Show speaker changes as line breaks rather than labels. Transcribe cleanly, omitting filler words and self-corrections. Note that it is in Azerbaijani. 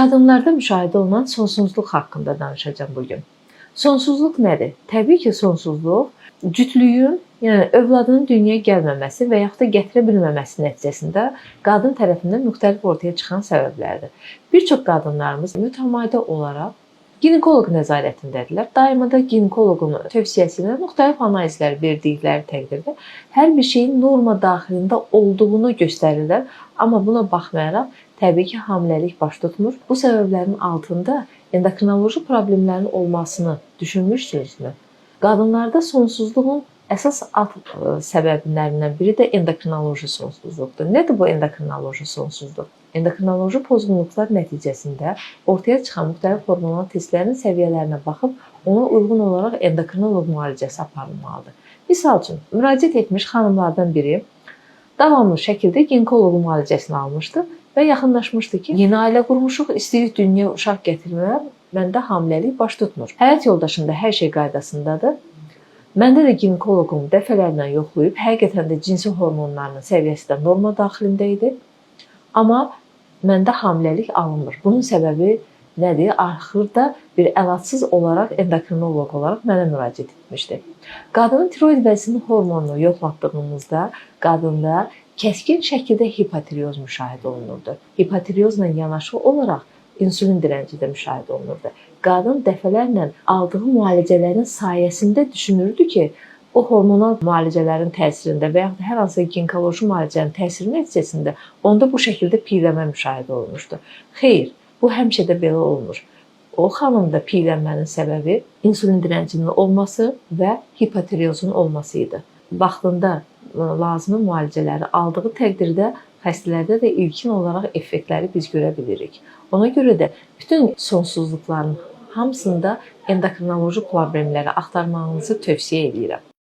Qadınlarda müşahidə olunan sonsuzluq haqqında danışacağım bugün. Sonsuzluq nədir? Təbii ki, sonsuzluq cütlüyün, yəni övladının dünyaya gəlməməsi və yaxud da gətirə bilməməsi nəticəsində qadın tərəfindən müxtəlif ortaya çıxan səbəblərdir. Bir çox qadınlarımız mütəmadi olaraq ginekoloq nəzarətindədirlər. Daima da ginekoloqun tövsiyəsi ilə müxtəlif analizlər verdikləri təqdirdə hər bir şeyin norma daxilində olduğunu göstərirlər. Amma buna baxmayaraq, təbii ki, hamiləlik baş tutmur. Bu səbəblərin altında endokrinoloji problemlərin olmasını düşünmüşsünüzmü? Qadınlarda sonsuzluğun əsas alt səbəblərindən biri də endokrinoloji sonsuzluqdur. Nədir bu endokrinoloji sonsuzluq? Endokrinoloji pozğunluqlar nəticəsində ortaya çıxan müxtəlif hormonal testlərin səviyyələrinə baxıb ona uyğun olaraq endokrinoloq müalicəsi aparılmalıdır. Misal üçün, müraciət etmiş xanımlardan biri davamlı şəkildə ginekoloq müalicəsini almışdı və yaxınlaşmışdı ki, yeni ailə qurmuşuq, istəyirik dünyaya uşaq gətirməyə, məndə hamiləlik baş tutmur. Həyat yoldaşımda hər şey qaydasındadır. Məndə də ginekoloqum dəfələrlə yoxlayıb, həqiqətən də cinsi hormonlarının səviyyəsi də norma daxilində idi. Amma məndə hamiləlik alınmır. Bunun səbəbi nədir? Axırda bir əlacısız olaraq endokrinoloq olaraq mənə müraciət etmişdi. Qadının tiroid vəzinin hormonunu yoxlatdığımızda qadında kəskin şəkildə hipotireoz müşahidə olunurdu. Hipotireozla yanaşı olaraq insulin dirənci də müşahidə olunurdu. Qadın dəfələrlə aldığı müalicələrin sayəsində düşünürdü ki, o hormonal müalicələrin təsirində və yaxud hər hansı ginekoloji müalicənin təsiri nəticəsində onda bu şəkildə piyələnmə müşahidə olunmuşdu. Xeyr, bu həmişə də belə olmur. O xanımda piyələnmənin səbəbi insulin dirəncinin olması və hipotireozun olması idi. Vaxtında lazımi müalicələri aldığı təqdirdə xəstələrdə də ilkin olaraq effektləri biz görə bilirik. Ona görə də bütün sonsuzluqların hamısında endokrinoloji problemləri axtarmağınızı tövsiyə edirəm.